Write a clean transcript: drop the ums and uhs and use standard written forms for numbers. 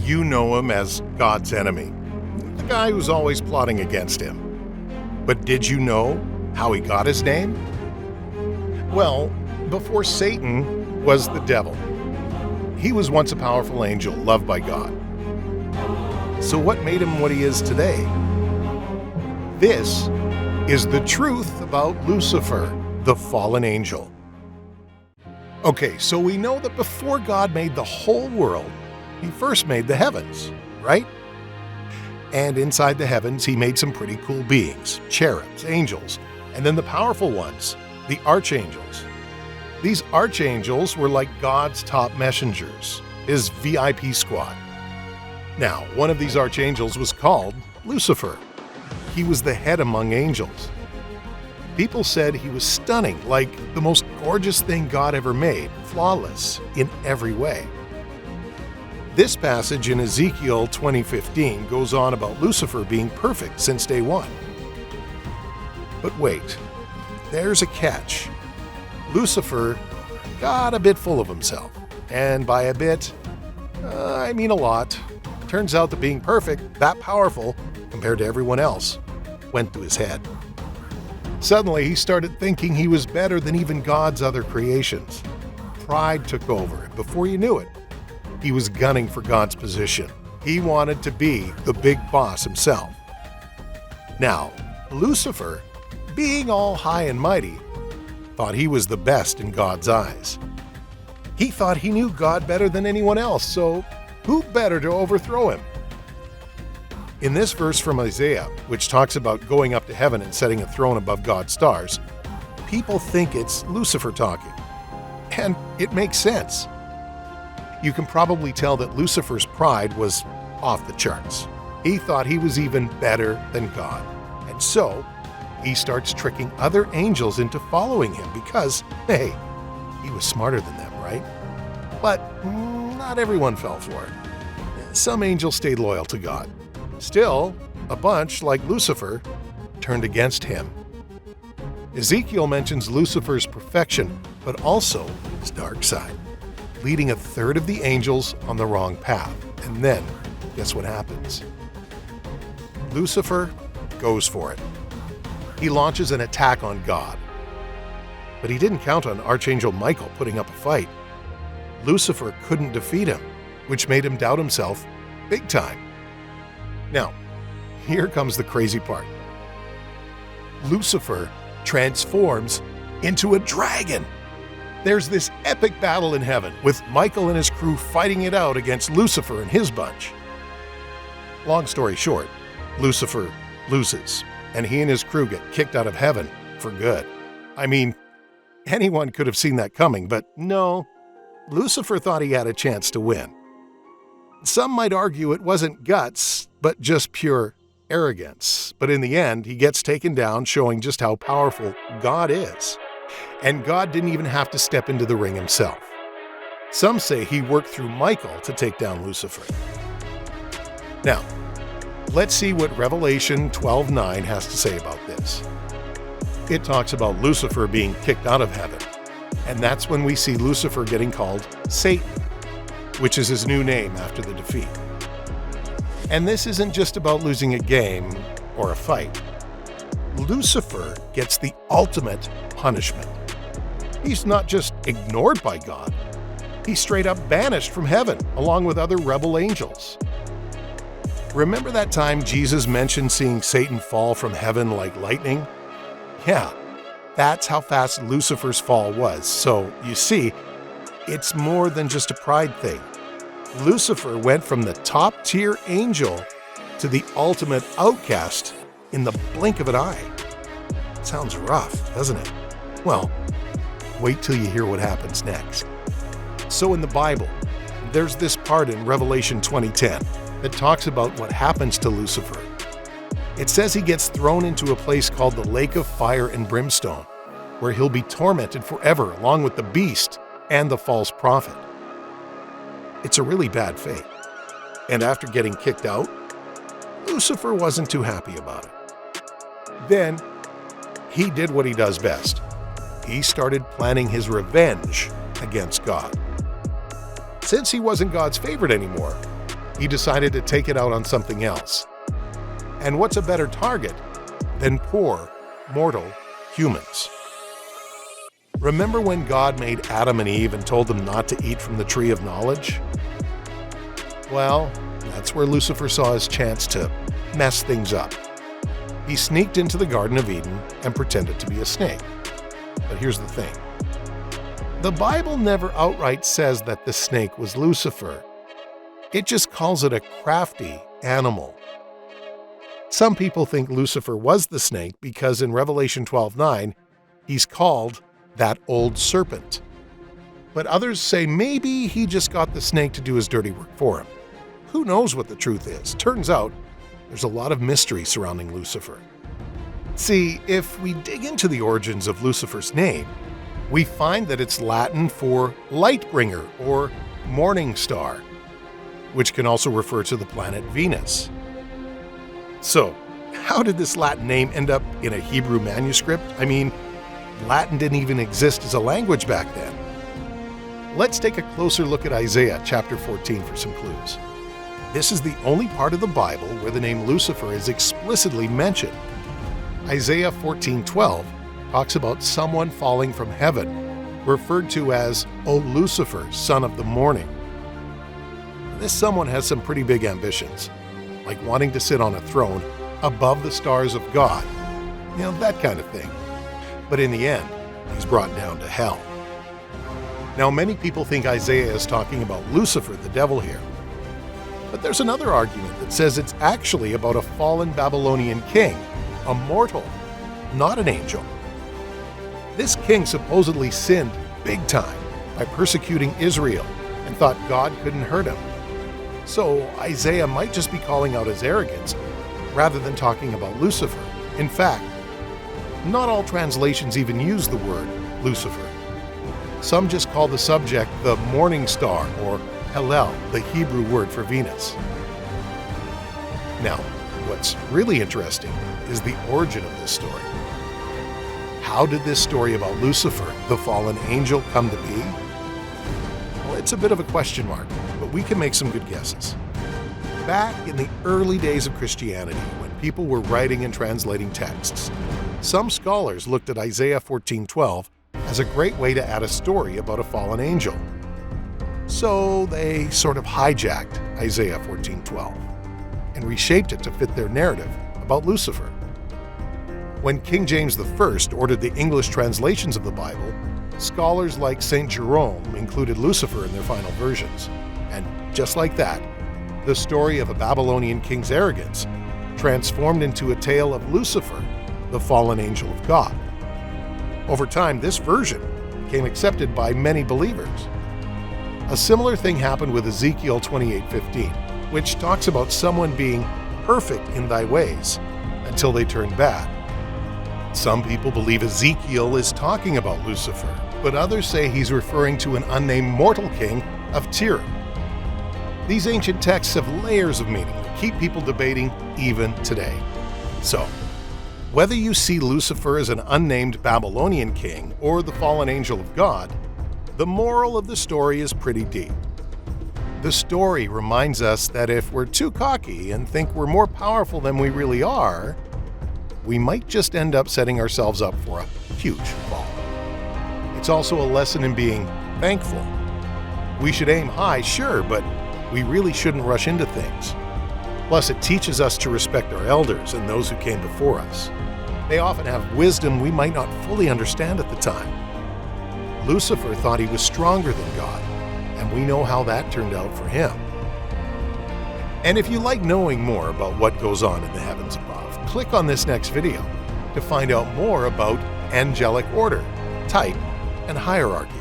You know him as God's enemy, the guy who's always plotting against him. But did you know how he got his name? Well, before Satan was the devil. He was once a powerful angel loved by God. So what made him what he is today? This is the truth about Lucifer, the fallen angel. Okay, so we know that before God made the whole world, he first made the heavens, right? And inside the heavens, he made some pretty cool beings, cherubs, angels, and then the powerful ones, the archangels. These archangels were like God's top messengers, his VIP squad. Now, one of these archangels was called Lucifer. He was the head among angels. People said he was stunning, like the most gorgeous thing God ever made, flawless in every way. This passage in Ezekiel 20:15 goes on about Lucifer being perfect since day one. But wait, there's a catch. Lucifer got a bit full of himself, and by a bit, I mean a lot. Turns out that being perfect, that powerful, compared to everyone else, went to his head. Suddenly, he started thinking he was better than even God's other creations. Pride took over, and before you knew it, he was gunning for God's position. He wanted to be the big boss himself. Now, Lucifer, being all high and mighty, thought he was the best in God's eyes. He thought he knew God better than anyone else, so who better to overthrow him? In this verse from Isaiah, which talks about going up to heaven and setting a throne above God's stars, people think it's Lucifer talking. And it makes sense. You can probably tell that Lucifer's pride was off the charts. He thought he was even better than God. And so, he starts tricking other angels into following him because, hey, he was smarter than them, right? But not everyone fell for it. Some angels stayed loyal to God. Still, a bunch, like Lucifer, turned against him. Ezekiel mentions Lucifer's perfection, but also his dark side, leading a third of the angels on the wrong path. And then, guess what happens? Lucifer goes for it. He launches an attack on God. But he didn't count on Archangel Michael putting up a fight. Lucifer couldn't defeat him, which made him doubt himself big time. Now, here comes the crazy part. Lucifer transforms into a dragon. There's this epic battle in heaven with Michael and his crew fighting it out against Lucifer and his bunch. Long story short, Lucifer loses, and he and his crew get kicked out of heaven for good. I mean, anyone could have seen that coming, but no, Lucifer thought he had a chance to win. Some might argue it wasn't guts, but just pure arrogance. But in the end, he gets taken down, showing just how powerful God is. And God didn't even have to step into the ring himself. Some say he worked through Michael to take down Lucifer. Now, let's see what Revelation 12:9 has to say about this. It talks about Lucifer being kicked out of heaven. And that's when we see Lucifer getting called Satan, which is his new name after the defeat. And this isn't just about losing a game or a fight. Lucifer gets the ultimate punishment. He's not just ignored by God, he's straight up banished from heaven along with other rebel angels. Remember that time Jesus mentioned seeing Satan fall from heaven like lightning? Yeah, that's how fast Lucifer's fall was. So, you see, it's more than just a pride thing. Lucifer went from the top-tier angel to the ultimate outcast in the blink of an eye. Sounds rough, doesn't it? Well, wait till you hear what happens next. So in the Bible, there's this part in Revelation 20:10 that talks about what happens to Lucifer. It says he gets thrown into a place called the lake of fire and brimstone, where he'll be tormented forever along with the beast and the false prophet. It's a really bad fate. And after getting kicked out, Lucifer wasn't too happy about it. Then, he did what he does best. He started planning his revenge against God. Since he wasn't God's favorite anymore, he decided to take it out on something else. And what's a better target than poor, mortal humans? Remember when God made Adam and Eve and told them not to eat from the tree of knowledge? Well, that's where Lucifer saw his chance to mess things up. He sneaked into the Garden of Eden and pretended to be a snake. But here's the thing. The Bible never outright says that the snake was Lucifer. It just calls it a crafty animal. Some people think Lucifer was the snake because in Revelation 12:9, he's called that old serpent. But others say maybe he just got the snake to do his dirty work for him. Who knows what the truth is? Turns out, there's a lot of mystery surrounding Lucifer. See, if we dig into the origins of Lucifer's name, we find that it's Latin for light bringer or morning star, which can also refer to the planet Venus. So, how did this Latin name end up in a Hebrew manuscript? I mean, Latin didn't even exist as a language back then. Let's take a closer look at Isaiah chapter 14 for some clues. This is the only part of the Bible where the name Lucifer is explicitly mentioned. Isaiah 14:12 talks about someone falling from heaven, referred to as, "O Lucifer, son of the morning." This someone has some pretty big ambitions, like wanting to sit on a throne above the stars of God. You know, that kind of thing. But in the end, he's brought down to hell. Now, many people think Isaiah is talking about Lucifer, the devil here. But there's another argument that says it's actually about a fallen Babylonian king, a mortal, not an angel. This king supposedly sinned big time by persecuting Israel and thought God couldn't hurt him. So Isaiah might just be calling out his arrogance rather than talking about Lucifer. In fact, not all translations even use the word Lucifer. Some just call the subject the morning star or Hallel, the Hebrew word for Venus. Now, what's really interesting is the origin of this story. How did this story about Lucifer, the fallen angel, come to be? Well, it's a bit of a question mark, but we can make some good guesses. Back in the early days of Christianity, when people were writing and translating texts, some scholars looked at Isaiah 14:12 as a great way to add a story about a fallen angel. So they sort of hijacked Isaiah 14:12 and reshaped it to fit their narrative about Lucifer. When King James I ordered the English translations of the Bible, scholars like St. Jerome included Lucifer in their final versions. And just like that, the story of a Babylonian king's arrogance transformed into a tale of Lucifer, the fallen angel of God. Over time, this version became accepted by many believers. A similar thing happened with Ezekiel 28:15, which talks about someone being perfect in thy ways until they turn bad. Some people believe Ezekiel is talking about Lucifer, but others say he's referring to an unnamed mortal king of Tyre. These ancient texts have layers of meaning that keep people debating even today. So, whether you see Lucifer as an unnamed Babylonian king or the fallen angel of God, the moral of the story is pretty deep. The story reminds us that if we're too cocky and think we're more powerful than we really are, we might just end up setting ourselves up for a huge fall. It's also a lesson in being thankful. We should aim high, sure, but we really shouldn't rush into things. Plus, it teaches us to respect our elders and those who came before us. They often have wisdom we might not fully understand at the time. Lucifer thought he was stronger than God, and we know how that turned out for him. And if you like knowing more about what goes on in the heavens above, click on this next video to find out more about angelic order, type, and hierarchy.